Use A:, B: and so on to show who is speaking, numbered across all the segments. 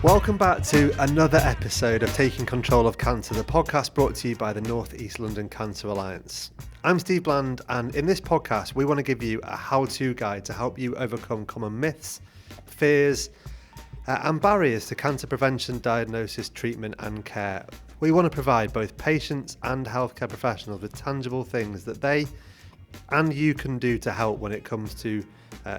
A: Welcome back to another episode of Taking Control of Cancer, the podcast brought to you by the North East London Cancer Alliance. I'm Steve Bland, and in this podcast we want to give you a how-to guide to help you overcome common myths, fears and barriers to cancer prevention, diagnosis, treatment and care. We want to provide both patients and healthcare professionals with tangible things that they and you can do to help when it comes to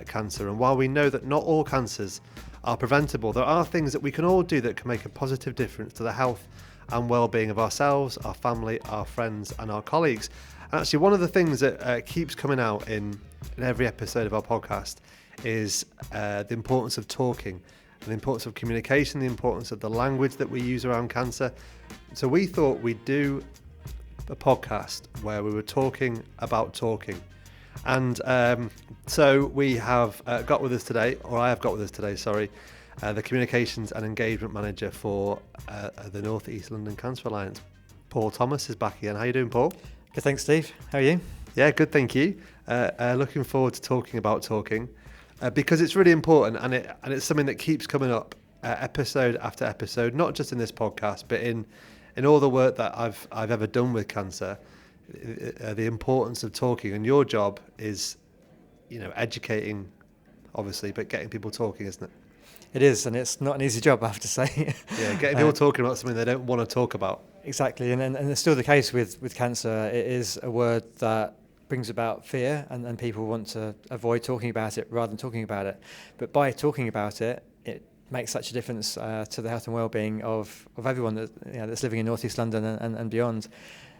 A: cancer. And while we know that not all cancers are preventable, there are things that we can all do that can make a positive difference to the health and well-being of ourselves, our family, our friends and our colleagues. And actually, one of the things that keeps coming out in every episode of our podcast is the importance of talking, and the importance of communication, the importance of the language that we use around cancer. So we thought we'd do a podcast where we were talking about talking. And so we have got with us today, or I have got with us today, the Communications and Engagement Manager for the North East London Cancer Alliance. Paul Thomas is back again. How are you doing, Paul?
B: Good, thanks, Steve. How are you?
A: Yeah, good, thank you. Looking forward to talking about talking because it's really important, and it's something that keeps coming up episode after episode, not just in this podcast, but in all the work that I've ever done with cancer. The importance of talking, and your job is, educating, obviously, but getting people talking, isn't it?
B: It is, and it's not an easy job, I have to say.
A: Yeah, getting people talking about something they don't want to talk about.
B: Exactly, and it's still the case with cancer. It is a word that brings about fear, and people want to avoid talking about it rather than talking about it. But by talking about it, it makes such a difference to the health and well-being of everyone that's living in North East London and beyond.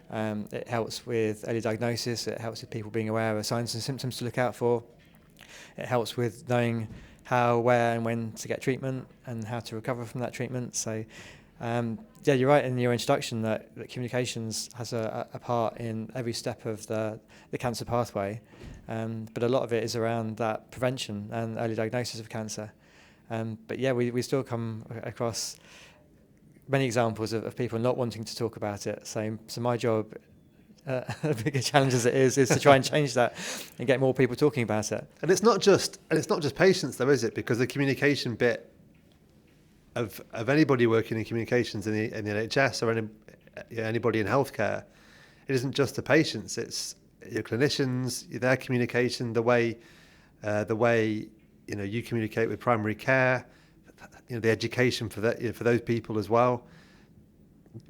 B: It helps with early diagnosis, it helps with people being aware of signs and symptoms to look out for. It helps with knowing how, where and when to get treatment and how to recover from that treatment. So you're right in your introduction that communications has a part in every step of the cancer pathway, but a lot of it is around that prevention and early diagnosis of cancer. We still come across many examples of people not wanting to talk about it. So my job, a bigger challenge as it is to try and change that and get more people talking about it.
A: And it's not just patients, though, is it? Because the communication bit of anybody working in communications in the NHS or anybody in healthcare, it isn't just the patients. It's your clinicians, their communication, the way you communicate with primary care. The education for that, for those people as well.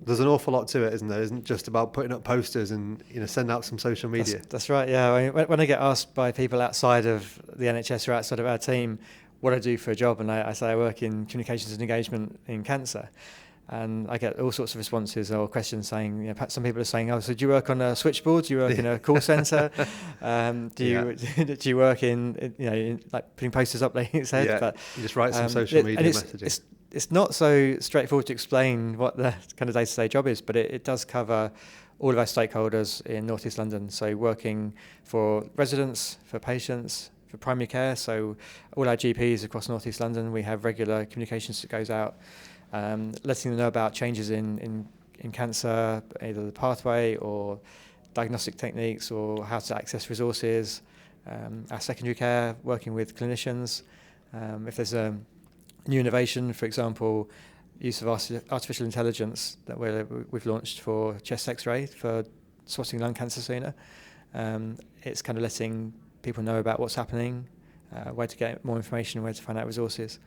A: There's an awful lot to it, isn't there? It isn't just about putting up posters and send out some social media.
B: That's right. Yeah. I mean, when I get asked by people outside of the NHS or outside of our team what I do for a job, and I say I work in communications and engagement in cancer, and I get all sorts of responses or questions saying, some people are saying, "Oh, so do you work on a switchboard? Do you work in a call centre? Do you work in like putting posters up?" Like you said,
A: yeah.
B: But
A: you just write some social media messaging.
B: It's not so straightforward to explain what the kind of day-to-day job is, but it does cover all of our stakeholders in North East London. So working for residents, for patients, for primary care. So all our GPs across North East London, we have regular communications that goes out. Letting them know about changes in cancer, either the pathway or diagnostic techniques or how to access resources. Our secondary care, working with clinicians. If there's a new innovation, for example, use of artificial intelligence that we've launched for chest x-ray for spotting lung cancer sooner. It's kind of letting people know about what's happening, where to get more information, where to find out resources.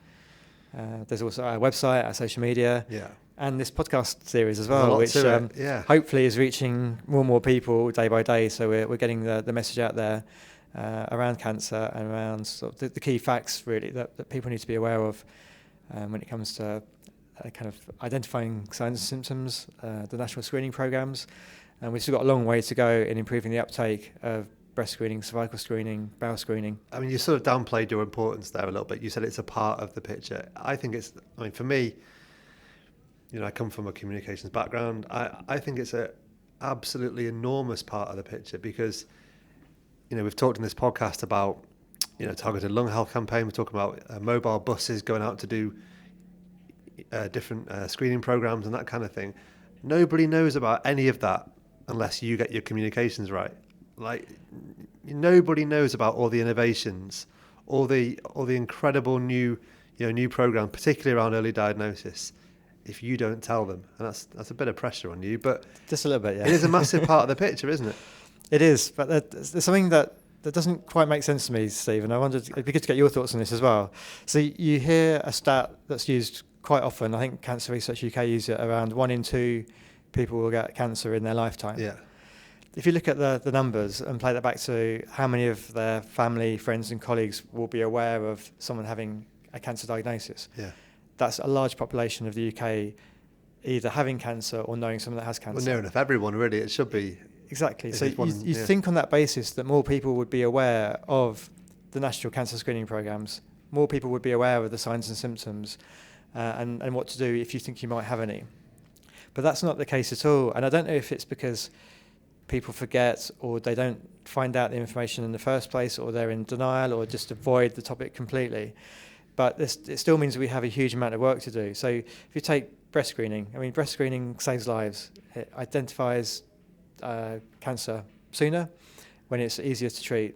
B: There's also our website, our social media, and this podcast series as well, which hopefully is reaching more and more people day by day. So we're getting the message out there around cancer and around sort of the key facts really that people need to be aware of when it comes to kind of identifying signs and symptoms, the national screening programs, and we've still got a long way to go in improving the uptake of breast screening, cervical screening, bowel screening.
A: I mean, you sort of downplayed your importance there a little bit. You said it's a part of the picture. I think for me, I come from a communications background. I think it's a absolutely enormous part of the picture because, we've talked in this podcast about, targeted lung health campaign. We're talking about mobile buses going out to do different screening programs and that kind of thing. Nobody knows about any of that unless you get your communications right. Like, nobody knows about all the innovations, all the incredible new new program, particularly around early diagnosis, if you don't tell them, and that's a bit of pressure on you, but
B: just a little bit, yeah.
A: It is a massive part of the picture, isn't it?
B: It is, but there's something that doesn't quite make sense to me, Steve, and I wondered, it'd be good to get your thoughts on this as well. So you hear a stat that's used quite often, I think Cancer Research UK use it, around 1 in 2 people will get cancer in their lifetime.
A: Yeah.
B: If you look at the numbers and play that back to how many of their family, friends and colleagues will be aware of someone having a cancer diagnosis, that's a large population of the UK either having cancer or knowing someone that has cancer.
A: Well, near enough everyone, really. It should be.
B: Exactly. So you think on that basis that more people would be aware of the national cancer screening programs, more people would be aware of the signs and symptoms and what to do if you think you might have any. But that's not the case at all. And I don't know if it's because people forget or they don't find out the information in the first place, or they're in denial or just avoid the topic completely. But it still means we have a huge amount of work to do. So if you take breast screening, I mean, breast screening saves lives. It identifies cancer sooner when it's easier to treat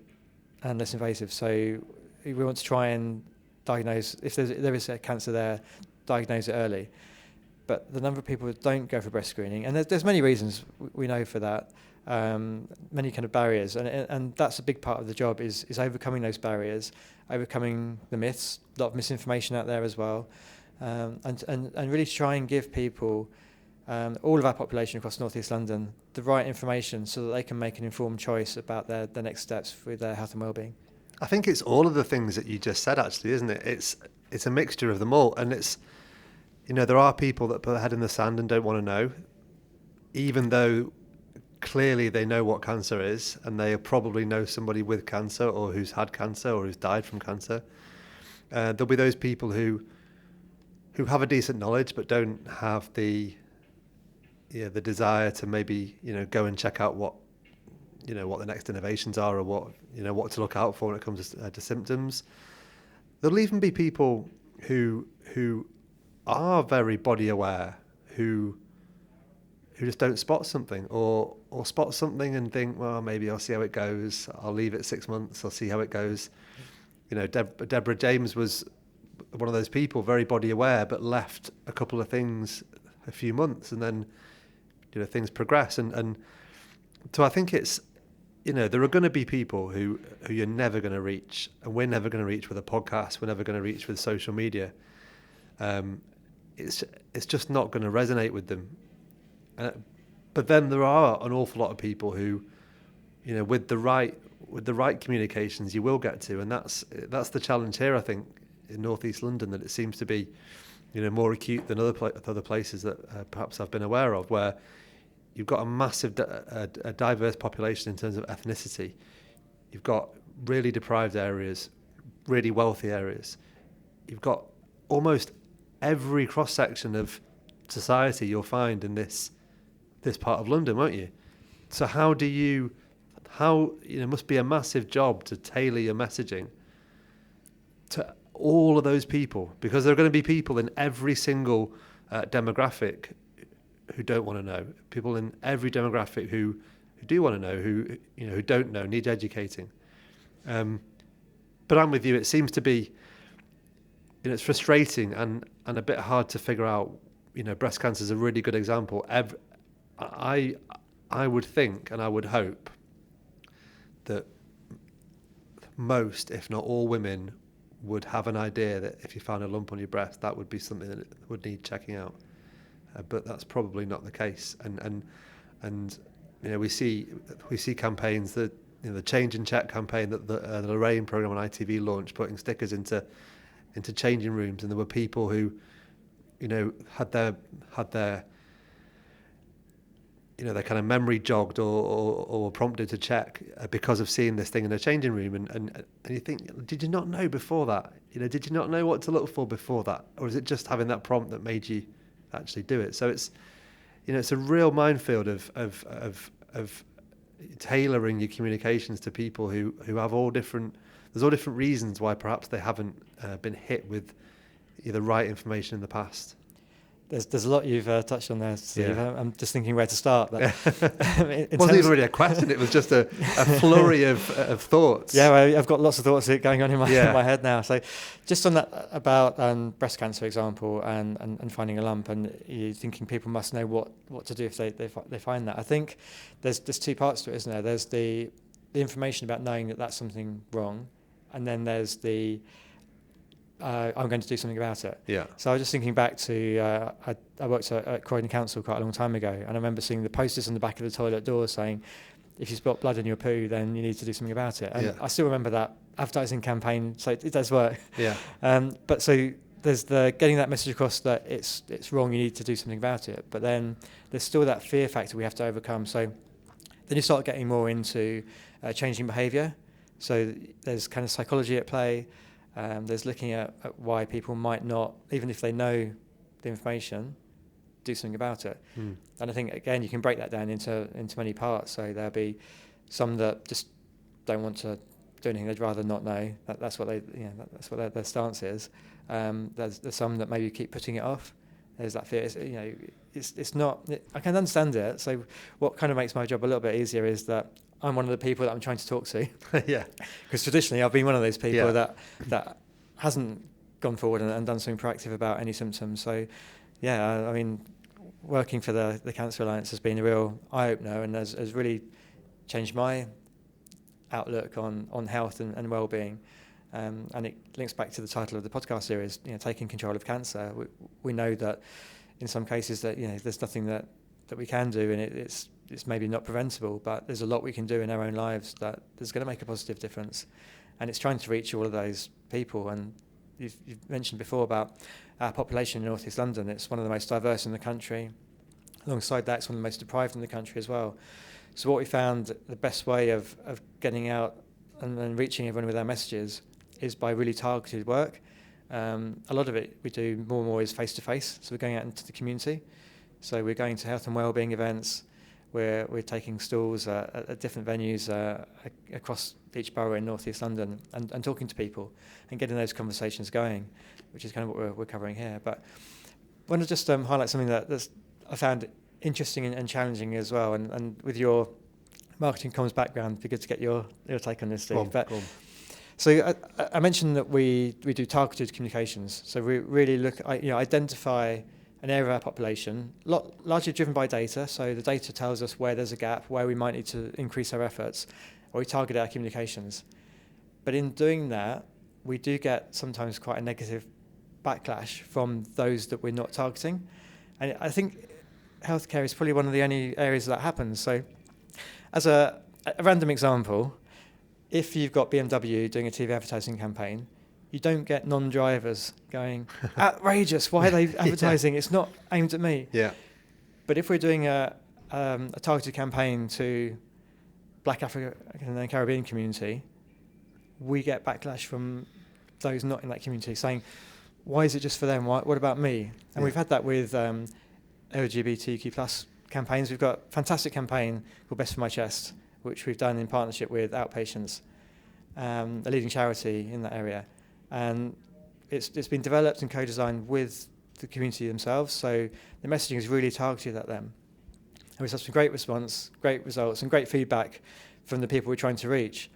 B: and less invasive. So we want to try and diagnose, if there is a cancer there, diagnose it early. But the number of people that don't go for breast screening, and there's many reasons we know for that, many kind of barriers, and that's a big part of the job is overcoming those barriers, overcoming the myths, a lot of misinformation out there as well, and really try and give people, all of our population across North East London, the right information so that they can make an informed choice about their next steps with their health and wellbeing.
A: I think it's all of the things that you just said, actually, isn't it? It's a mixture of them all, and it's, there are people that put their head in the sand and don't want to know, even though clearly they know what cancer is, and they probably know somebody with cancer or who's had cancer or who's died from cancer. There'll be those people who have a decent knowledge but don't have the desire to maybe go and check out what the next innovations are, or what to look out for when it comes to symptoms. There'll even be people who are very body aware, who just don't spot something, or spot something and think, well, maybe I'll see how it goes. I'll leave it 6 months. I'll see how it goes. Deborah James was one of those people, very body aware, but left a couple of things a few months, and then things progress. And so I think it's, there are going to be people who you're never going to reach, and we're never going to reach with a podcast. We're never going to reach with social media. It's just not going to resonate with them. But then there are an awful lot of people who, with the right communications, you will get to, and that's the challenge here, I think, in North East London, that it seems to be, more acute than other places that perhaps I've been aware of, where you've got a massive a diverse population in terms of ethnicity. You've got really deprived areas, really wealthy areas. You've got almost every cross section of society you'll find in this part of London, won't you? So it must be a massive job to tailor your messaging to all of those people, because there are going to be people in every single demographic who don't want to know, people in every demographic who do want to know, who don't know, need educating. But I'm with you. It seems to be, it's frustrating and a bit hard to figure out. Breast cancer is a really good example. I would think, and I would hope, that most, if not all, women would have an idea that if you found a lump on your breast, that would be something that would need checking out. But that's probably not the case. And we see campaigns that the Change and Check campaign that the Lorraine program on ITV launched, putting stickers into changing rooms, and there were people who had their their kind of memory jogged or prompted to check because of seeing this thing in a changing room, and you think, did you not know before that? Did you not know what to look for before that, or is it just having that prompt that made you actually do it? So it's it's a real minefield of tailoring your communications to people who have all different reasons why perhaps they haven't been hit with the right information in the past.
B: There's a lot you've touched on there, Steve.
A: Yeah.
B: I'm just thinking where to start. But
A: It wasn't even really a question. It was just a flurry of thoughts.
B: Yeah, well, I've got lots of thoughts going on in my
A: Yeah.
B: in my head now. So just on that about breast cancer, for example, and finding a lump, and you thinking people must know what to do if they find that. I think there's two parts to it, isn't there? There's the information about knowing that that's something wrong, and then there's the I'm going to do something about it.
A: Yeah.
B: So I was just thinking back to I worked at Croydon Council quite a long time ago, and I remember seeing the posters on the back of the toilet door saying, if you spot blood in your poo, then you need to do something about it. And I still remember that advertising campaign, so it does work.
A: Yeah.
B: But so there's the getting that message across that it's wrong, you need to do something about it. But then there's still that fear factor we have to overcome. So then you start getting more into changing behaviour. So there's kind of psychology at play. There's looking at why people might not, even if they know the information, do something about it. And I think, again, you can break that down into many parts. So there'll be some that just don't want to do anything; they'd rather not know. That's what that's what their stance is. There's some that maybe keep putting it off. There's that fear. It's not. I can understand it. So what kind of makes my job a little bit easier is that I'm one of the people that I'm trying to talk to.
A: Yeah.
B: Because traditionally I've been one of those people that hasn't gone forward and done something proactive about any symptoms. So, I mean, working for the Cancer Alliance has been a real eye-opener and has really changed my outlook on health and well-being. And it links back to the title of the podcast series, taking control of cancer. We know that in some cases that there's nothing that we can do, and it's maybe not preventable, but there's a lot we can do in our own lives that is going to make a positive difference. And it's trying to reach all of those people. And you've mentioned before about our population in North East London. It's one of the most diverse in the country. Alongside that, it's one of the most deprived in the country as well. So what we found, the best way of getting out and reaching everyone with our messages is by really targeted work. A lot of it we do more and more is face-to-face. So we're going out into the community. So we're going to health and wellbeing events. We're taking stalls at different venues across each borough in North East London and talking to people and getting those conversations going, which is kind of what we're covering here. But I want to just highlight something that I found interesting and challenging as well. And with your marketing comms background, it'd be good to get your take on this, Steve. So I mentioned that we do targeted communications. So we really identify an area of our population, largely driven by data. So the data tells us where there's a gap, where we might need to increase our efforts, or we target our communications. But in doing that, we do get sometimes quite a negative backlash from those that we're not targeting. And I think healthcare is probably one of the only areas that happens. So as a random example, if you've got BMW doing a TV advertising campaign, you don't get non-drivers going, outrageous, why are they advertising? It's not aimed at me.
A: Yeah.
B: But if we're doing a targeted campaign to Black African and Caribbean community, we get backlash from those not in that community saying, why is it just for them? What about me? And we've had that with LGBTQ+ campaigns. We've got a fantastic campaign called Best for My Chest, which we've done in partnership with Outpatients, a leading charity in that area. And it's been developed and co-designed with the community themselves, so the messaging is really targeted at them. And we've had some great response, great results, and great feedback from the people we're trying to reach.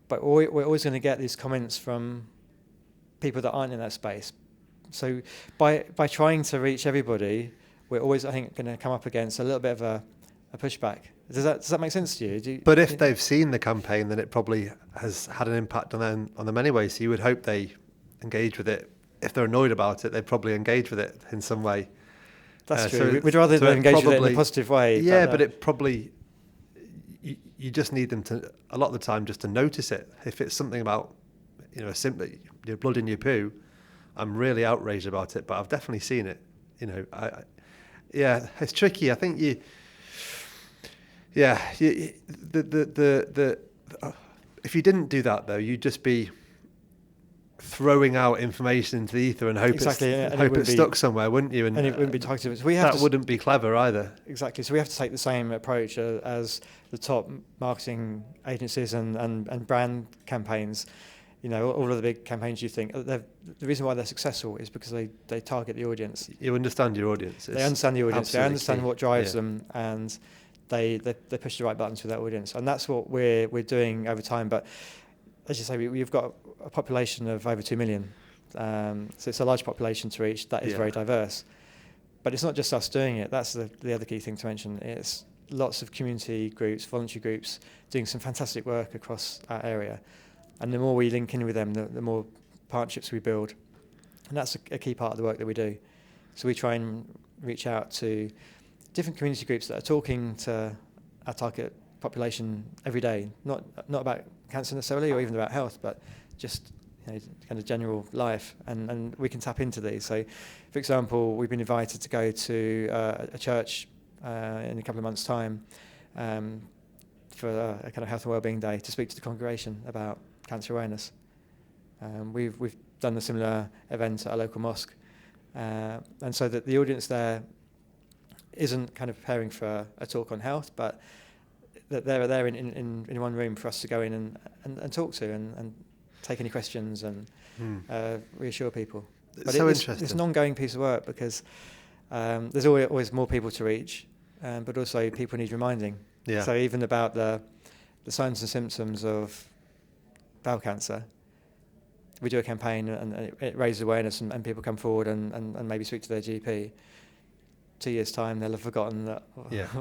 B: But we're always going to get these comments from people that aren't in that space. So by trying to reach everybody, we're always, I think, going to come up against a little bit of a pushback. Does that make sense to you?
A: But if they've seen the campaign, then it probably has had an impact on them anyway. So you would hope they engage with it. If they're annoyed about it, they'd probably engage with it in some way.
B: That's true. So we'd rather they engage with it in a positive way.
A: Yeah, but it probably, you just need them to, a lot of the time, just to notice it. If it's something about, simply your blood in your poo, I'm really outraged about it, but I've definitely seen it. It's tricky. I think if you didn't do that though, you'd just be throwing out information into the ether and hope it stuck somewhere, wouldn't you? And
B: it wouldn't be targeted. So
A: wouldn't be clever either.
B: Exactly. So we have to take the same approach as the top marketing agencies and brand campaigns. all of the big campaigns you think, the reason why they're successful is because they target the audience.
A: You understand your audience.
B: They understand the audience. They understand
A: key.
B: what drives them, and they push the right buttons with that audience. And that's what we're doing over time. But as you say, we've got a population of over 2 million. So it's a large population to reach. That is very diverse. But it's not just us doing it. That's the other key thing to mention. It's lots of community groups, voluntary groups, doing some fantastic work across our area. And the more we link in with them, the more partnerships we build. And that's a key part of the work that we do. So we try and reach out to different community groups that are talking to our target population every day, not about cancer necessarily or even about health, but just kind of general life, and we can tap into these. So, for example, we've been invited to go to a church in a couple of months' time for a kind of health and wellbeing day to speak to the congregation about cancer awareness. We've done a similar event at a local mosque, and so that the audience there isn't kind of preparing for a talk on health, but that they're there in one room for us to go in and talk to and take any questions and reassure people. But
A: so interesting.
B: It's an ongoing piece of work because there's always more people to reach, but also people need reminding.
A: Yeah.
B: So even about the signs and symptoms of bowel cancer, we do a campaign and it raises awareness and people come forward and maybe speak to their GP. 2 years' time, they'll have forgotten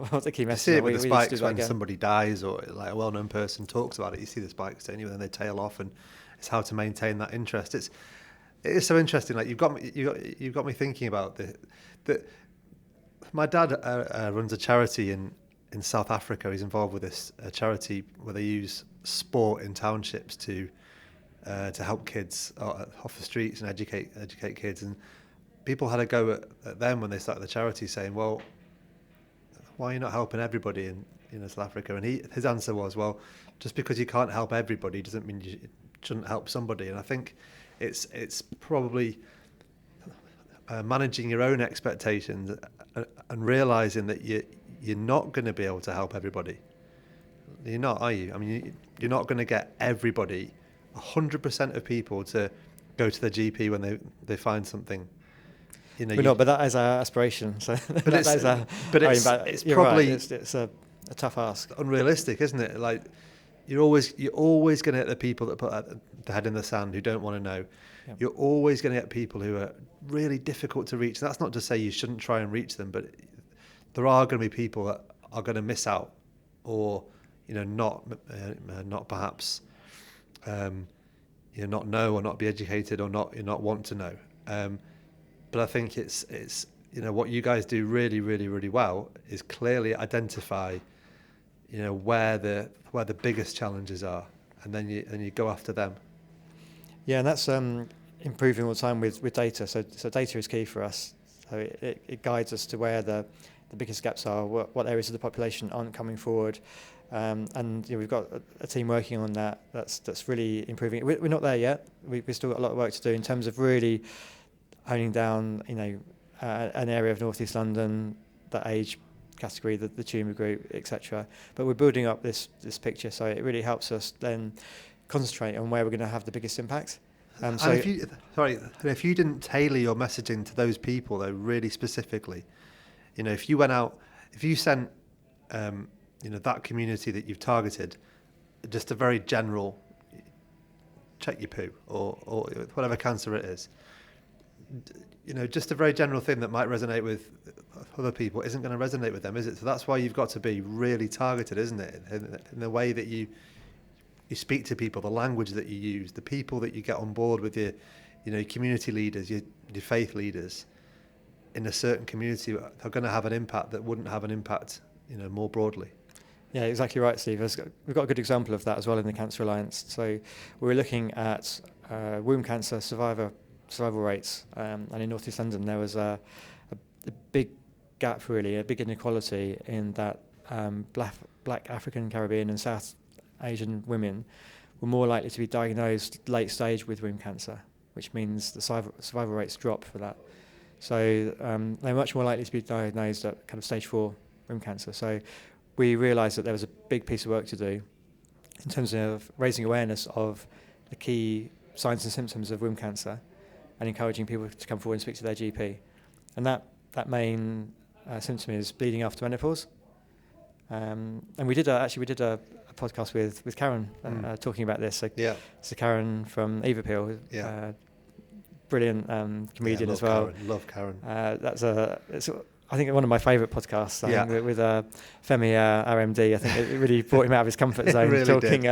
B: what the key message.
A: You see it with the spikes when somebody dies or like a well-known person talks about it. You see the spikes, don't you? And then they tail off, and it's how to maintain that interest. It is so interesting. Like you've got me thinking about that. My dad runs a charity in South Africa. He's involved with this charity where they use sport in townships to help kids off the streets and educate kids. And people had a go at them when they started the charity, saying, "Well, why are you not helping everybody in South Africa?" And his answer was, "Well, just because you can't help everybody doesn't mean you shouldn't help somebody." And I think it's probably managing your own expectations and realizing that you're not going to be able to help everybody. You're not, are you? I mean, you're not going to get everybody, 100% of people, to go to their GP when they find something.
B: We're not, but that is our aspiration. So
A: it's probably
B: right, it's a tough ask.
A: Unrealistic, isn't it? Like you're always going to get the people that put the head in the sand, who don't want to know. Yep. You're always going to get people who are really difficult to reach. That's not to say you shouldn't try and reach them, but there are going to be people that are going to miss out, or not perhaps not know or not be educated or not want to know. But I think it's what you guys do really, really, really well is clearly identify where the biggest challenges are, and then you go after them. Yeah,
B: and that's improving all the time with data. So data is key for us. So it guides us to where the biggest gaps are, what areas of the population aren't coming forward, and we've got a team working on that. That's really improving. We're not there yet. We've still got a lot of work to do in terms of really honing down, an area of North East London, that age category, the tumour group, etc. But we're building up this picture, so it really helps us then concentrate on where we're going to have the biggest impact.
A: And if you didn't tailor your messaging to those people, though, really specifically, if you went out, if you sent, that community that you've targeted, just a very general, check your poo or whatever cancer it is, just a very general thing that might resonate with other people isn't going to resonate with them, is it? So that's why you've got to be really targeted, isn't it? In the way that you speak to people, the language that you use, the people that you get on board with, your community leaders, your faith leaders in a certain community are going to have an impact that wouldn't have an impact, more broadly.
B: Yeah, exactly right, Steve. We've got a good example of that as well in the Cancer Alliance. So we're looking at womb cancer survival rates, and in North East London there was a big gap, really, a big inequality in that black African, Caribbean and South Asian women were more likely to be diagnosed late stage with womb cancer, which means the survival rates drop for that. So they're much more likely to be diagnosed at kind of stage 4 womb cancer. So we realised that there was a big piece of work to do in terms of raising awareness of the key signs and symptoms of womb cancer and encouraging people to come forward and speak to their GP. And that main symptom is bleeding after menopause. And we did a podcast with Karen talking about this. So Karen from Evapil, brilliant comedian as well.
A: Love Karen.
B: It's I think one of my favourite podcasts. I think with Femi, our MD. I think it really brought him out of his comfort zone.
A: Really
B: talking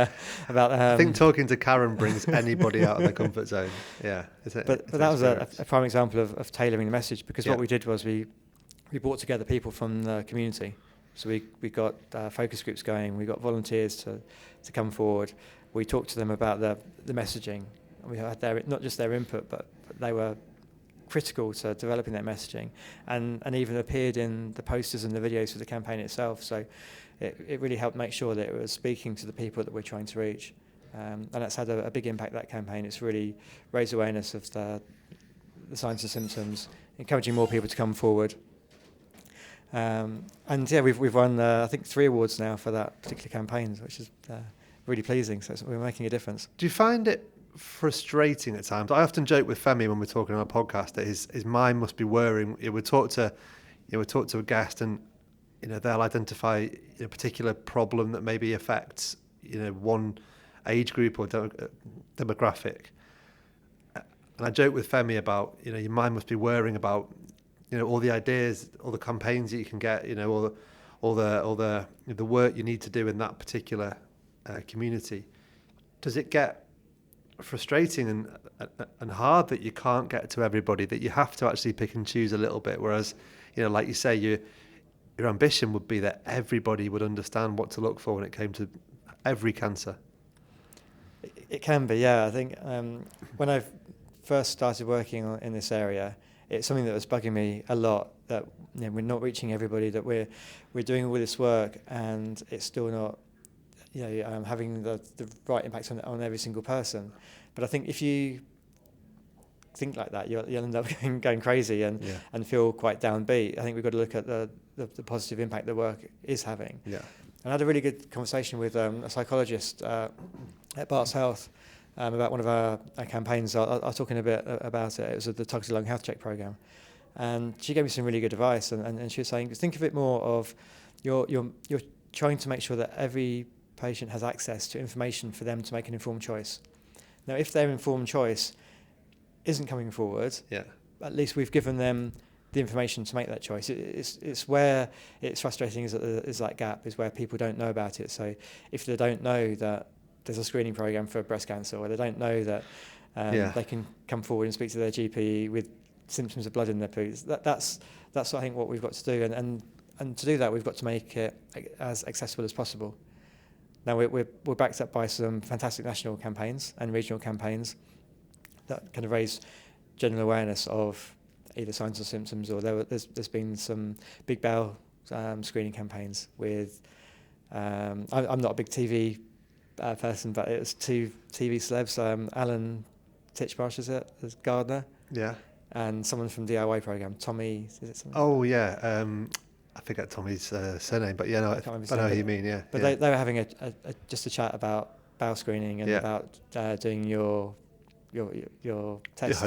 B: about.
A: I think talking to Karen brings anybody out of their comfort zone. Yeah,
B: but that was a prime example of tailoring the message, because what we did was we brought together people from the community. So we got focus groups going. We got volunteers to come forward. We talked to them about the messaging. We had not just their input, but they were critical to developing their messaging, and even appeared in the posters and the videos for the campaign itself. So it really helped make sure that it was speaking to the people that we're trying to reach, and that's had a big impact, that campaign. It's really raised awareness of the signs and symptoms, encouraging more people to come forward. And we've won I think 3 awards now for that particular campaign, which is really pleasing. So we're making a difference.
A: Do you find it frustrating at times? I often joke with Femi when we're talking on our podcast that his mind must be whirring. We talk to a guest, and they'll identify a particular problem that maybe affects one age group or demographic. And I joke with Femi about your mind must be whirring about all the ideas, all the campaigns that you can get, all the work you need to do in that particular community. Does it get frustrating and hard that you can't get to everybody, that you have to actually pick and choose a little bit? Whereas, like you say, your ambition would be that everybody would understand what to look for when it came to every cancer.
B: It can be, yeah. I think when I first started working in this area, it's something that was bugging me a lot, that we're not reaching everybody, that we're doing all this work and it's still not having the right impact on every single person. But I think if you think like that, you'll end up going crazy and feel quite downbeat. I think we've got to look at the positive impact the work is having. Yeah. And I had a really good conversation with a psychologist at Barts Health about one of our campaigns. I'll talk in a bit about it. It was the Targeted Lung Health Check program, and she gave me some really good advice. And she was saying, think of it more of you're trying to make sure that every patient has access to information for them to make an informed choice. Now, if their informed choice isn't coming forward, at least we've given them the information to make that choice. It's where it's frustrating is that gap, is where people don't know about it. So if they don't know that there's a screening program for breast cancer, or they don't know that they can come forward and speak to their GP with symptoms of blood in their poops, that's I think what we've got to do. And to do that, we've got to make it as accessible as possible. Now, we're backed up by some fantastic national campaigns and regional campaigns that kind of raise general awareness of either signs or symptoms, or there's been some big bowel screening campaigns with, I'm not a big TV person, but it was 2 TV celebs, Alan Titchmarsh, is it, as Gardner? Yeah. And someone from DIY program, Tommy, is it something?
A: Oh, yeah. I forget Tommy's surname, but I know who you mean, yeah.
B: But they were having just a chat about bowel screening and about doing your test,
A: your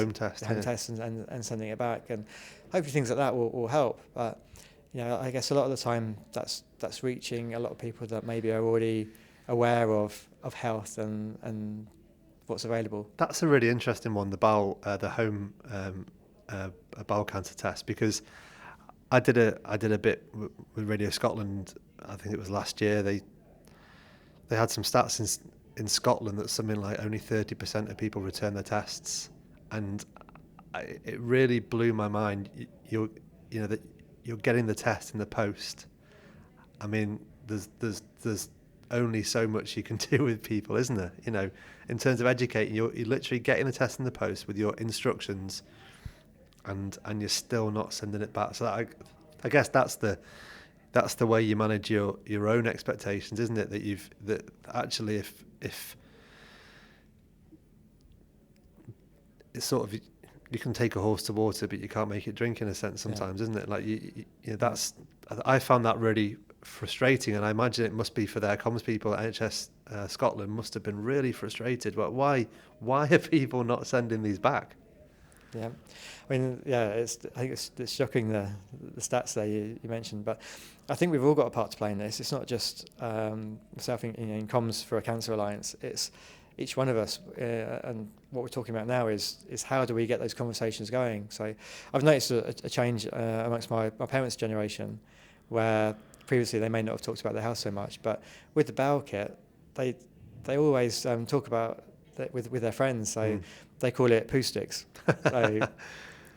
A: home test,
B: and sending it back, and hopefully things like that will help. But I guess a lot of the time that's reaching a lot of people that maybe are already aware of health and what's available.
A: That's a really interesting one, the home bowel cancer test, because I did a bit with Radio Scotland. I think it was last year. They had some stats in Scotland that something like only 30% of people return their tests, and it really blew my mind. That you're getting the test in the post. I mean, there's only so much you can do with people, isn't there? In terms of educating, you're literally getting the test in the post with your instructions, and you're still not sending it back. So I guess that's the way you manage your own expectations, isn't it? That actually if it's sort of, you can take a horse to water, but you can't make it drink, in a sense sometimes, isn't it? Like that's I found that really frustrating, and I imagine it must be for their comms people at NHS Scotland must have been really frustrated. But why are people not sending these back?
B: Yeah, I mean, yeah, I think it's shocking the stats there you mentioned, but I think we've all got a part to play in this. It's not just myself in comms for a Cancer Alliance. It's each one of us, and what we're talking about now is how do we get those conversations going. So I've noticed a change amongst my parents' generation, where previously they may not have talked about their health so much, but with the bowel kit, they always talk about that with their friends. So they call it poo sticks. So,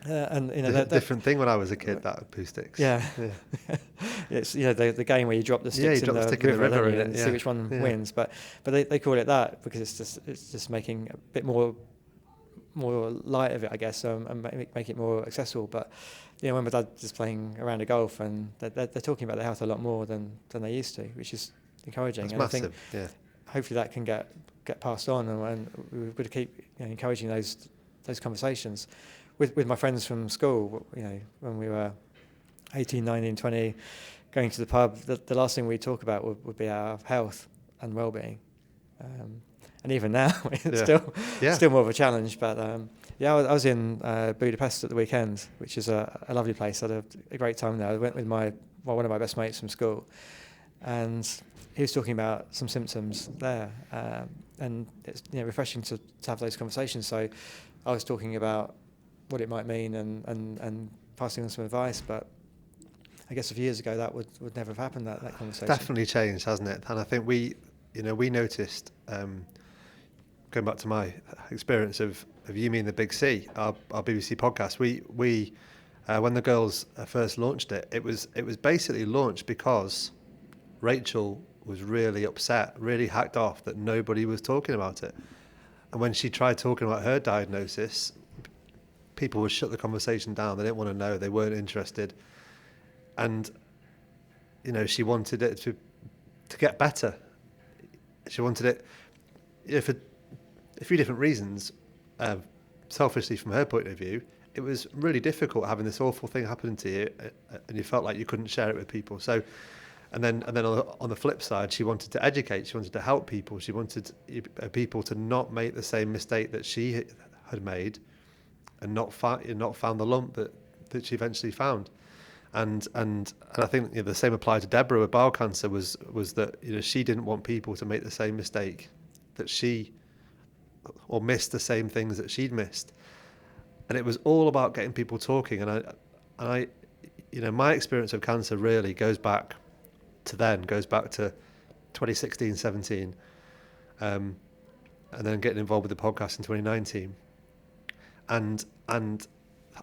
B: and they're
A: different thing when I was a kid, that poo sticks.
B: Yeah. It's the game where you drop the sticks in the river and see which one wins. But they call it that because it's just making a bit more light of it, I guess, and make it more accessible. But when my dad is playing around a golf, and they're talking about their health a lot more than they used to, which is encouraging.
A: That's
B: and
A: massive.
B: I think hopefully that can get passed on, and we've got to keep encouraging those conversations with my friends from school. When we were 18, 19, 20, going to the pub, the last thing we talk about would be our health and well-being. And even now, it's still more of a challenge. But I was in Budapest at the weekend, which is a lovely place. I had a great time there. I went with one of my best mates from school, and he was talking about some symptoms there, and it's refreshing to have those conversations. So I was talking about what it might mean and passing on some advice, but I guess a few years ago that would never have happened, that conversation.
A: Definitely changed, hasn't it? And I think we noticed, going back to my experience of You Mean the Big C, our BBC podcast, we when the girls first launched it, it was basically launched because Rachel was really upset, really hacked off that nobody was talking about it. And when she tried talking about her diagnosis, people would shut the conversation down. They didn't want to know. They weren't interested. And, she wanted it to get better. She wanted it for a few different reasons. Selfishly, from her point of view, it was really difficult having this awful thing happen to you, and you felt like you couldn't share it with people. So, and then on the flip side, she wanted to educate. She wanted to help people. She wanted people to not make the same mistake that she had made, and not found the lump that she eventually found. And I think the same applied to Deborah with bowel cancer, was that she didn't want people to make the same mistake that she, or miss the same things that she'd missed. And it was all about getting people talking. And I my experience of cancer really goes back to 2016, 17, and then getting involved with the podcast in 2019. And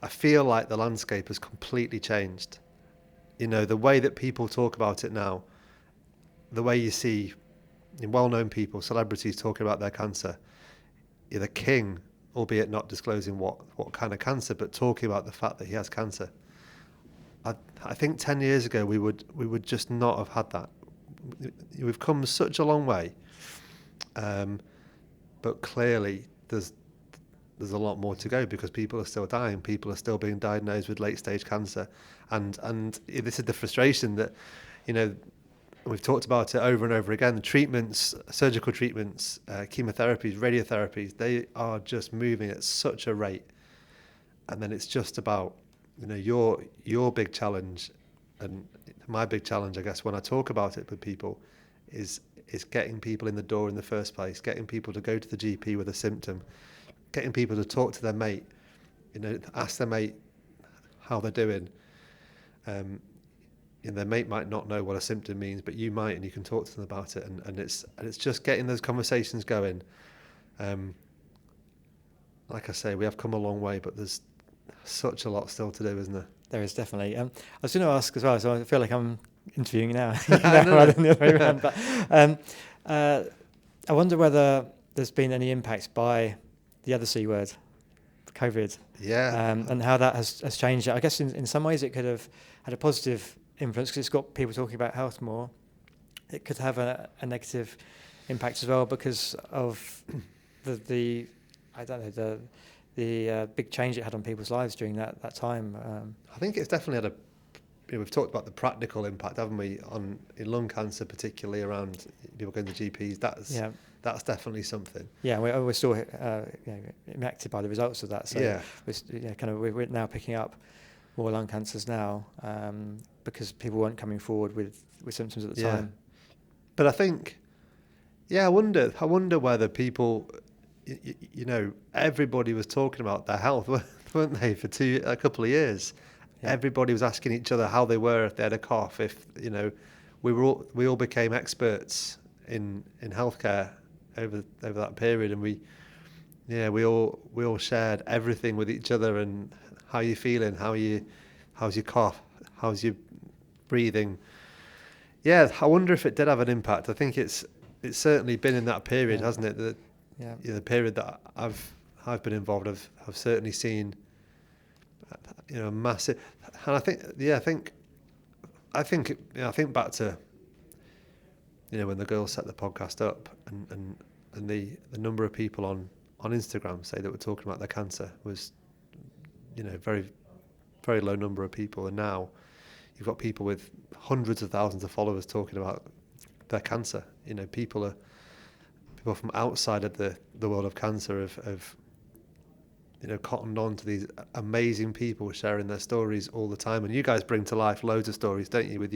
A: I feel like the landscape has completely changed. The way that people talk about it now, the way you see well-known people, celebrities talking about their cancer, the king, albeit not disclosing what kind of cancer, but talking about the fact that he has cancer. I think 10 years ago we would just not have had that. We've come such a long way, but clearly there's a lot more to go, because people are still dying. People are still being diagnosed with late-stage cancer, and this is the frustration that we've talked about it over and over again. The treatments, surgical treatments, chemotherapies, radiotherapies, they are just moving at such a rate, and then it's just about your big challenge, and my big challenge, I guess, when I talk about it with people, is getting people in the door in the first place, getting people to go to the GP with a symptom, getting people to talk to their mate, ask their mate how they're doing. Their mate might not know what a symptom means, but you might, and you can talk to them about it. And it's just getting those conversations going. Like I say, we have come a long way, but there's such a lot still to do, isn't there?
B: There is definitely. I was going to ask as well, so I feel like I'm interviewing you now rather than the other way around. But I wonder whether there's been any impact by the other C word, COVID, and how that has changed it. I guess in some ways it could have had a positive influence because it's got people talking about health more. It could have a negative impact as well because of the I don't know, the big change it had on people's lives during that time.
A: I think it's definitely had we've talked about the practical impact, haven't we, in lung cancer, particularly around people going to GPs. That's definitely something.
B: Yeah, we're still impacted by the results of that. So
A: Yeah.
B: we're now picking up more lung cancers now because people weren't coming forward with symptoms at the time.
A: But I think, I wonder whether people, everybody was talking about their health, weren't they, for a couple of years. Yeah. Everybody was asking each other how they were, if they had a cough, if, we all became experts in healthcare over that period, and we all shared everything with each other, and how you feeling, how's your cough, how's your breathing. Yeah, I wonder if it did have an impact. I think it's certainly been in that period, hasn't it? The period that I've been involved, I've certainly seen, massive. And I think back to, when the girls set the podcast up, and the number of people on Instagram say that we're talking about their cancer was, very, very low number of people, and now you've got people with hundreds of thousands of followers talking about their cancer. People from outside of the world of cancer have cottoned on to these amazing people sharing their stories all the time. And you guys bring to life loads of stories, don't you, with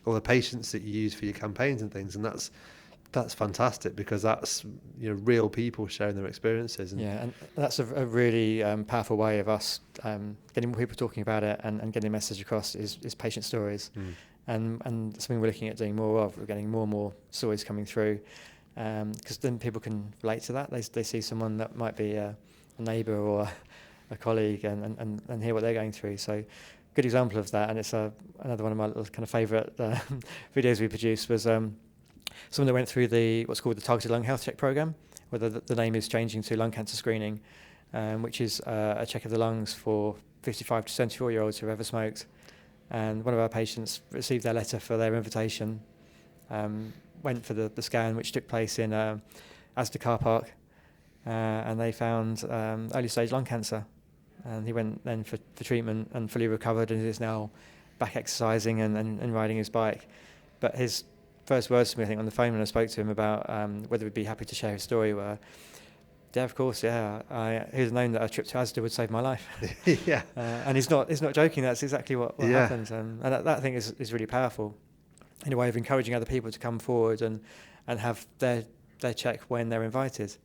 A: all the patients that you use for your campaigns and things. And that's fantastic, because that's real people sharing their experiences.
B: And that's a really powerful way of us getting more people talking about it and getting a message across is patient stories. And something we're looking at doing more of. We're getting more and more stories coming through, because then people can relate to that. They see someone that might be a neighbour or a colleague and hear what they're going through. So good example of that, and it's another one of my kind of favourite videos we produced was someone that went through what's called the Targeted Lung Health Check Programme, where the name is changing to lung cancer screening, which is a check of the lungs for 55 to 74-year-olds who have ever smoked. And one of our patients received their letter for their invitation, went for the scan, which took place in Asda car park, and they found early stage lung cancer. And he went then for treatment and fully recovered, and is now back exercising and riding his bike. But his first words to me, I think, on the phone when I spoke to him about whether he'd be happy to share his story were, "Yeah, of course, yeah. He'd have known that a trip to Asda would save my life."
A: Yeah.
B: And he's not joking. That's exactly what happens, and that I think is really powerful, in a way of encouraging other people to come forward and have their check when they're invited.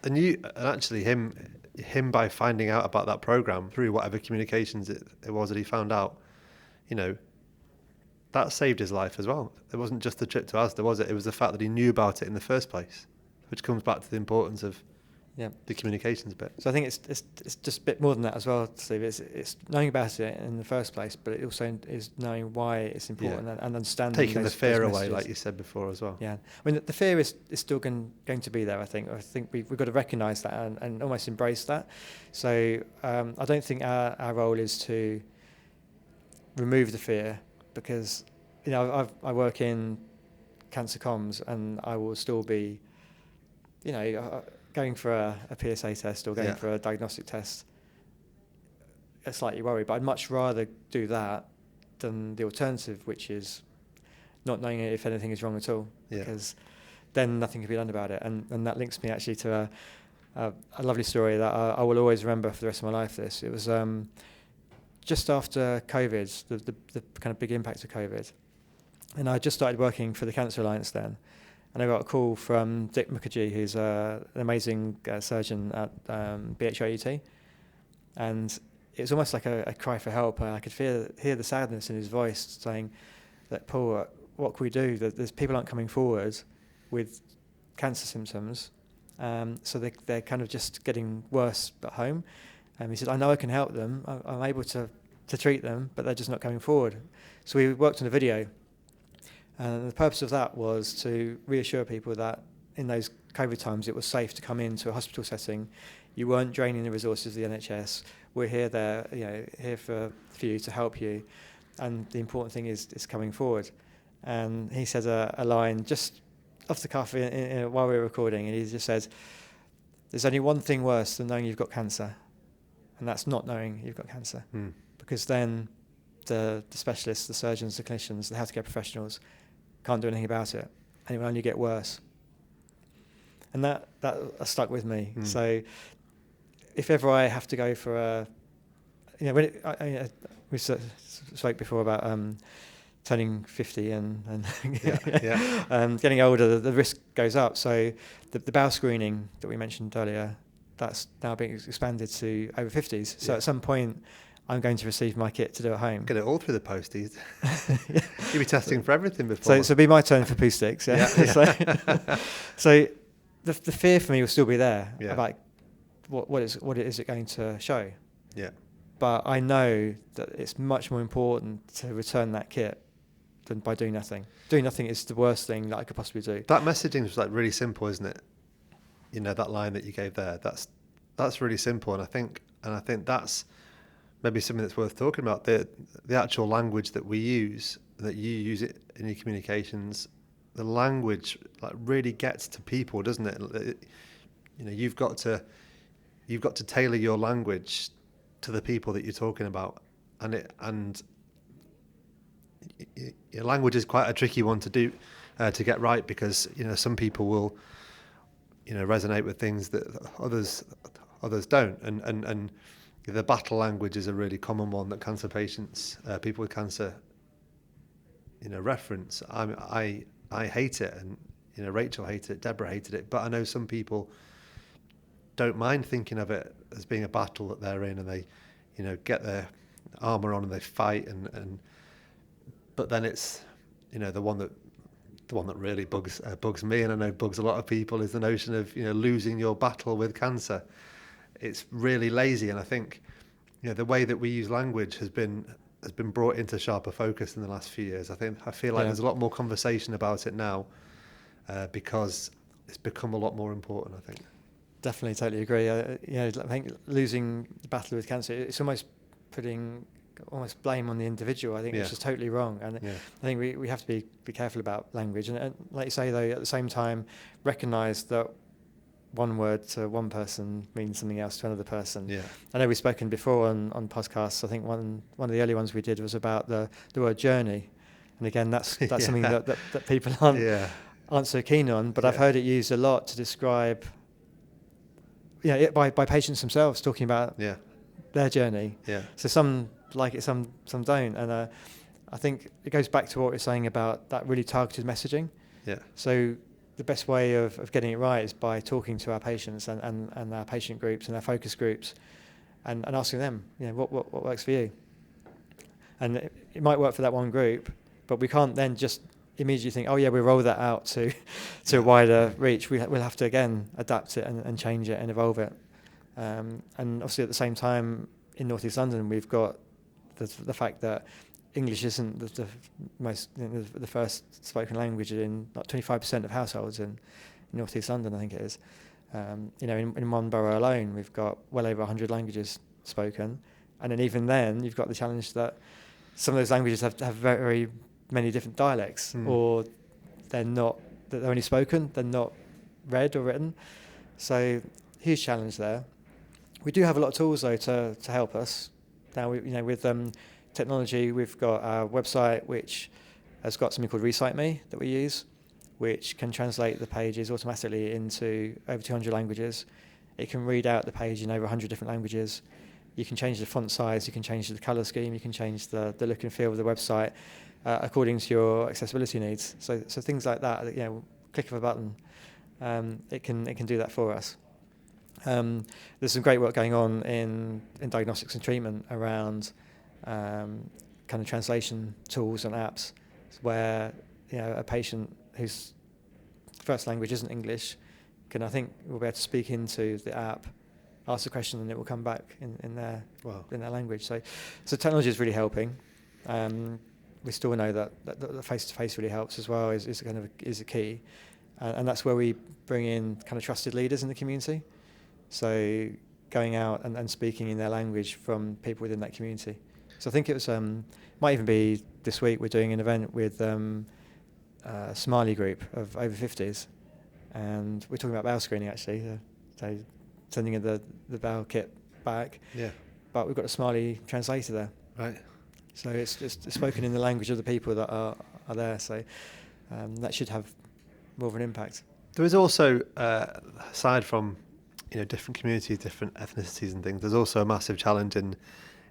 A: And actually him by finding out about that program through whatever communications it was that he found out, that saved his life as well. It wasn't just the trip to Asda, was it? It was the fact that he knew about it in the first place, which comes back to the importance of the communications bit.
B: So I think it's just a bit more than that as well, Steve. It's knowing about it in the first place, but it also is knowing why it's important and understanding.
A: Taking the fear away, like you said before as well.
B: Yeah, I mean the fear is still going to be there. I think we've got to recognise that and almost embrace that. So I don't think our role is to remove the fear, because I work in cancer comms, and I will still be going for a PSA test or going for a diagnostic test, a slightly worried, but I'd much rather do that than the alternative, which is not knowing if anything is wrong at all, because then nothing can be done about it. And that links me actually to a lovely story that I will always remember for the rest of my life. It was just after COVID, the kind of big impact of COVID, and I just started working for the Cancer Alliance then. And I got a call from Dick Mukherjee, who's an amazing surgeon at BHIUT. And it was almost like a cry for help. I could hear the sadness in his voice, saying that, "Paul, what can we do? There's people aren't coming forward with cancer symptoms. So they're kind of just getting worse at home." He said, "I know I can help them. I'm able to treat them, but they're just not coming forward." So we worked on a video. And the purpose of that was to reassure people that in those COVID times it was safe to come into a hospital setting. You weren't draining the resources of the NHS. We're here for you to help you. And the important thing is coming forward. And he said a line just off the cuff while we were recording, and he just said, "There's only one thing worse than knowing you've got cancer, and that's not knowing you've got cancer." Because then the specialists, the surgeons, the clinicians, the healthcare professionals can't do anything about it, and it will only get worse. And that stuck with me. So if ever I have to go for a, we spoke before about turning 50 and getting older, the risk goes up. So the bowel screening that we mentioned earlier, that's now being expanded to over 50s. So at some point, I'm going to receive my kit to do at home.
A: Get it all through the post. You'll be testing for everything before.
B: So it'll be my turn for poo sticks. Yeah. So the fear for me will still be there about what is it going to show.
A: Yeah.
B: But I know that it's much more important to return that kit than by doing nothing. Doing nothing is the worst thing that I could possibly do.
A: That messaging was like really simple, isn't it? That line that you gave there. That's really simple, and I think that's maybe something that's worth talking about. The actual language that we use, that you use it in your communications, the language like really gets to people, doesn't it? You've got to tailor your language to the people that you're talking about, and your language is quite a tricky one to do to get right, because some people will resonate with things that others don't, and the battle language is a really common one that cancer patients, people with cancer, reference. I hate it, and Rachel hated it, Deborah hated it, but I know some people don't mind thinking of it as being a battle that they're in, and they get their armor on and they fight, and but then it's the one that really bugs me, and I know bugs a lot of people, is the notion of losing your battle with cancer. It's really lazy, and I think the way that we use language has been brought into sharper focus in the last few years. I feel like there's a lot more conversation about it now, because it's become a lot more important, I think.
B: Definitely, totally agree. I think losing the battle with cancer, it's almost putting blame on the individual. I think which is totally wrong, and I think we have to be careful about language, and like you say, though, at the same time recognise that one word to one person means something else to another person. Yeah. I know we've spoken before on podcasts. I think one of the early ones we did was about the word journey, and again that's something that people aren't so keen on, but I've heard it used a lot to describe by patients themselves talking about their journey. Yeah. So some like it, some don't, and I think it goes back to what we're saying about that really targeted messaging. Yeah. So the best way of getting it right is by talking to our patients and our patient groups and our focus groups, and asking them, what works for you. And it might work for that one group, but we can't then just immediately think, we'll roll that out to a wider reach. We'll have to again adapt it and change it and evolve it. And obviously at the same time in North East London we've got the fact that English isn't the most the first spoken language in like 25% of households in North East London, I think it is. In one borough alone we've got well over 100 languages spoken, and then even then you've got the challenge that some of those languages have very, very many different dialects, or they're only spoken, they're not read or written. So huge challenge there. We do have a lot of tools though to help us. Now with technology, we've got our website which has got something called Recite Me that we use, which can translate the pages automatically into over 200 languages. It can read out the page in over 100 different languages. You can change the font size, you can change the colour scheme, you can change the look and feel of the website according to your accessibility needs. So things like that, click of a button, it can do that for us. There's some great work going on in diagnostics and treatment around kind of translation tools and apps, where a patient whose first language isn't English will be able to speak into the app, ask the question, and it will come back in their language. So technology is really helping. We still know that the face-to-face really helps as well. Is a key, and that's where we bring in kind of trusted leaders in the community. So going out and speaking in their language from people within that community. So I think it was might even be this week we're doing an event with a Somali group of over 50s, and we're talking about bowel screening actually. So sending in the bowel kit back. Yeah. But we've got a Somali translator there. Right. So it's spoken in the language of the people that are there. So that should have more of an impact.
A: There is also, aside from different communities, different ethnicities and things, there's also a massive challenge in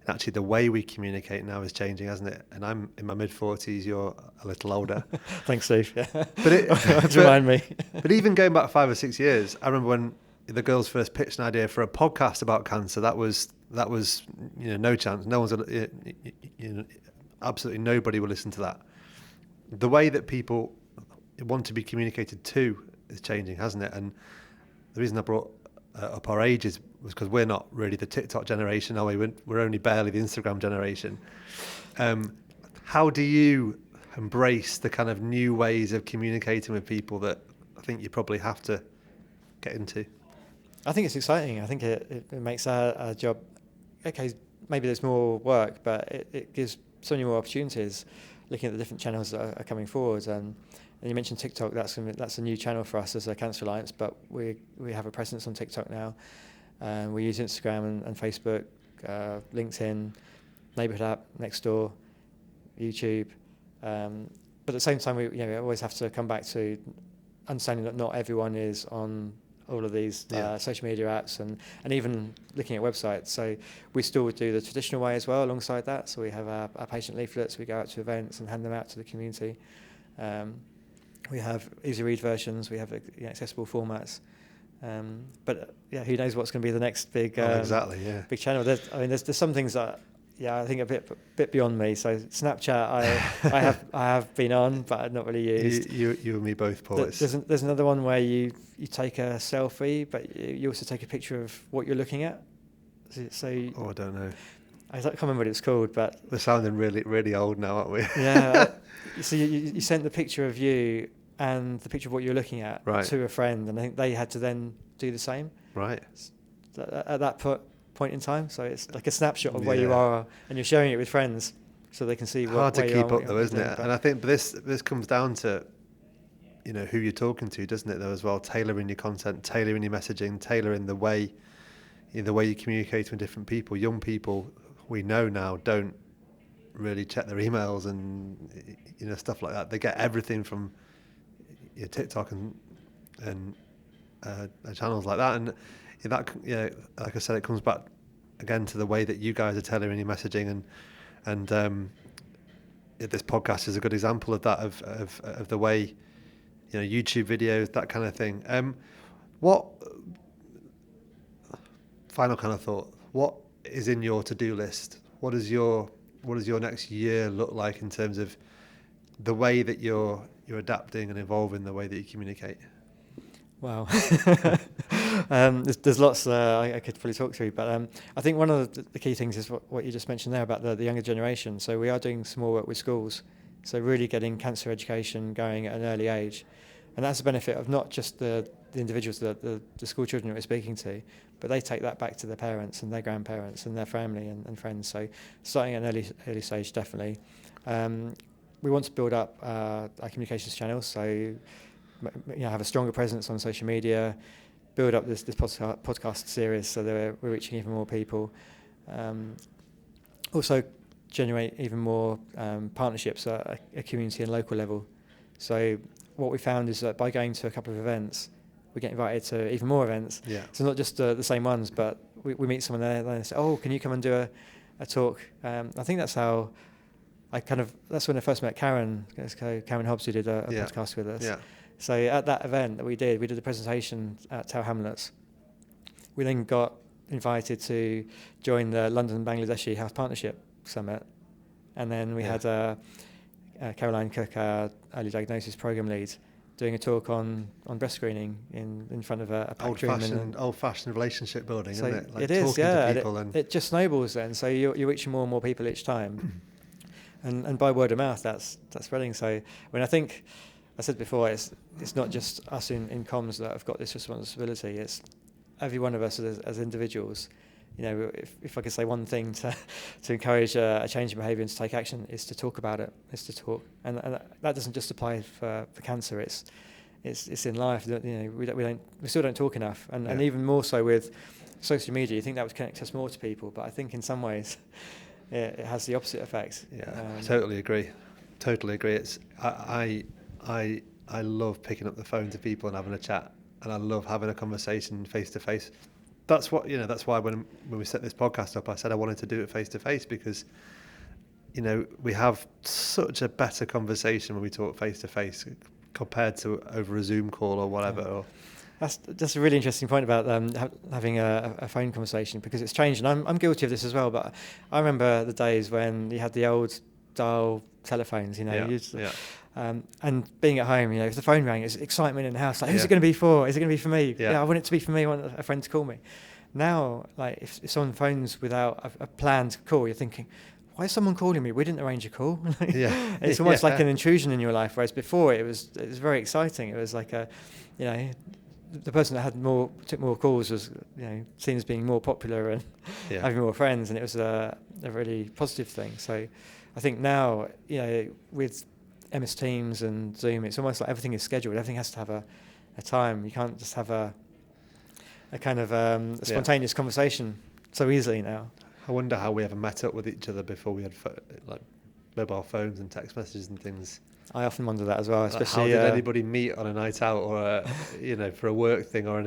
A: actually the way we communicate now is changing, hasn't it? And I'm in my mid-40s, you're a little older.
B: Thanks, Steve. Yeah.
A: But it
B: remind me.
A: But even going back 5 or 6 years, I remember when the girls first pitched an idea for a podcast about cancer. That was no chance. No one's absolutely nobody will listen to that. The way that people want to be communicated to is changing, hasn't it? And the reason I brought up our ages was because we're not really the TikTok generation, are we? We're only barely the Instagram generation. How do you embrace the kind of new ways of communicating with people that I think you probably have to get into?
B: I think it's exciting. I think it makes our job, okay, maybe there's more work, but it gives so many more opportunities looking at the different channels that are coming forward. And you mentioned TikTok, that's a new channel for us as a Cancer Alliance, but we have a presence on TikTok now. We use Instagram and Facebook, LinkedIn, Neighbourhood app, Nextdoor, YouTube. But at the same time, we always have to come back to understanding that not everyone is on all of these social media apps and even looking at websites. So we still would do the traditional way as well alongside that. So we have our patient leaflets, we go out to events and hand them out to the community. We have easy read versions, we have accessible formats. But who knows what's going to be the next big big channel. There's some things that I think a bit beyond me. So Snapchat, I have been on, but I've not really used.
A: You and me both, Paul.
B: There's another one where you take a selfie, but you also take a picture of what you're looking at. So
A: I don't know.
B: I can't remember what it's called, but
A: we're sounding really, really old now, aren't we?
B: Yeah. So you sent the picture of you and the picture of what you're looking at to a friend, and I think they had to then do the same.
A: Right.
B: At that point in time, so it's like a snapshot of where you are, and you're sharing it with friends, so they can see.
A: Hard to keep up, though, isn't it? And I think this comes down to, who you're talking to, doesn't it? Though as well, tailoring your content, tailoring your messaging, tailoring the way you communicate with different people. Young people, we know now, don't really check their emails and stuff like that. They get everything from TikTok and channels like that, and that like I said, it comes back again to the way that you guys are tailoring your messaging, and this podcast is a good example of that, of the way YouTube videos, that kind of thing. What final kind of thought? What is in your to-do list? What does your next year look like in terms of the way that you're adapting and evolving the way that you communicate?
B: Wow. There's lots I could probably talk through, but I think one of the key things is what you just mentioned there about the younger generation. So we are doing some more work with schools, so really getting cancer education going at an early age, and that's the benefit of not just the individuals, the school children that we're speaking to, but they take that back to their parents and their grandparents and their family and friends. So starting at an early stage, definitely. We want to build up our communications channels, so have a stronger presence on social media, build up this podcast series so that we're reaching even more people. Also generate even more partnerships at a community and local level. So what we found is that by going to a couple of events, we get invited to even more events. Yeah. So not just the same ones, but we meet someone there and they say, "Oh, can you come and do a talk?" I think that's how that's when I first met Karen Hobbs, who did a podcast with us. Yeah. So at that event that we did a presentation at Tower Hamlets. We then got invited to join the London Bangladeshi Health Partnership Summit, and then we had Caroline Cook, our early diagnosis program lead, doing a talk on breast screening in front of a packed room.
A: Old-fashioned relationship building, isn't it?
B: Like it is, to people it just snowballs then. So you're reaching more and more people each time, and by word of mouth, that's spreading. So I think I said before, it's not just us in comms that have got this responsibility. It's every one of us as individuals. If I could say one thing to encourage a change in behaviour and to take action, is to talk about it. Is to talk, and that doesn't just apply for cancer. It's in life. We still don't talk enough, and even more so with social media. You think that would connect us more to people, but I think in some ways, it has the opposite effect.
A: Yeah, I totally agree. It's I love picking up the phone to people and having a chat, and I love having a conversation face to face. That's what, that's why when we set this podcast up, I said I wanted to do it face to face, because we have such a better conversation when we talk face to face compared to over a Zoom call or whatever.
B: Yeah. That's a really interesting point about having a phone conversation, because it's changed, and I'm guilty of this as well. But I remember the days when you had the old dial telephones, and being at home, if the phone rang, it's excitement in the house. Like, who's it going to be for? Is it going to be for me? Yeah, I want it to be for me. I want a friend to call me. Now, like, if someone phones without a planned call, you're thinking, why is someone calling me? We didn't arrange a call. It's almost like an intrusion in your life. Whereas before, it was very exciting. It was like the person that took more calls was seen as being more popular and having more friends, and it was a really positive thing. So I think now, with MS Teams and Zoom, it's almost like everything is scheduled. Everything has to have a time. You can't just have a kind of a spontaneous conversation so easily now.
A: I wonder how we ever met up with each other before we had mobile phones and text messages and things.
B: I often wonder that as well, especially.
A: How did anybody meet on a night out or for a work thing or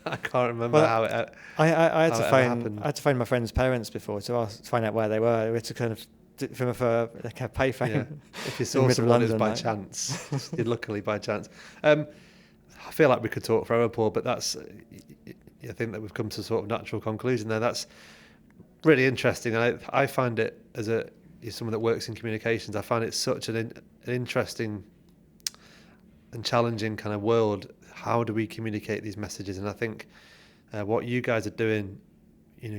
A: I can't remember how it.
B: I had to phone my friends' parents before to find out where they were. We had to kind of from a payphone. Yeah.
A: If you saw someone, it's by chance. Luckily by chance. I feel like we could talk forever, Paul, but that's. I think that we've come to sort of natural conclusion there. That's really interesting. I find it as someone that works in communications. I find it such an interesting and challenging kind of world. How do we communicate these messages? And I think what you guys are doing,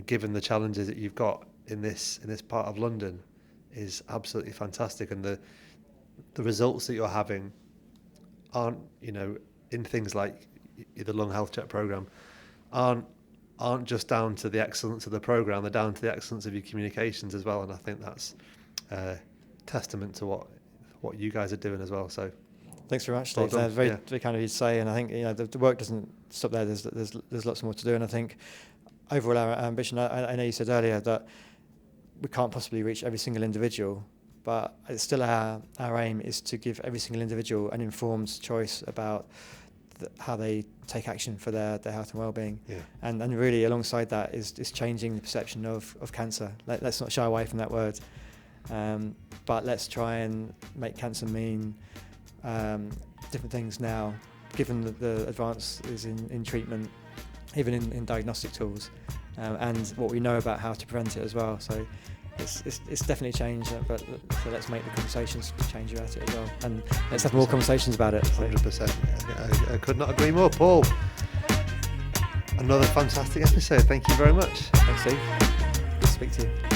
A: given the challenges that you've got in this part of London, is absolutely fantastic. And the results that you're having aren't, in things like the lung health check program, aren't just down to the excellence of the program. They're down to the excellence of your communications as well. And I think that's testament to what you guys are doing as well. So
B: thanks very much, Steve. Very kind of you to say, and I think the work doesn't stop there. There's lots more to do, and I think overall our ambition. I know you said earlier that we can't possibly reach every single individual, but it's still our aim is to give every single individual an informed choice about how they take action for their health and well-being. Yeah. And really alongside that is changing the perception of cancer. Let's not shy away from that word, but let's try and make cancer mean different things now, given the advances in treatment, even in diagnostic tools, and what we know about how to prevent it as well. So it's definitely changed, but so let's make the conversations change about it as well, and let's have more conversations about it.
A: 100%. I could not agree more, Paul. Another fantastic episode. Thank you very much.
B: Thanks, Steve. Good to speak to you.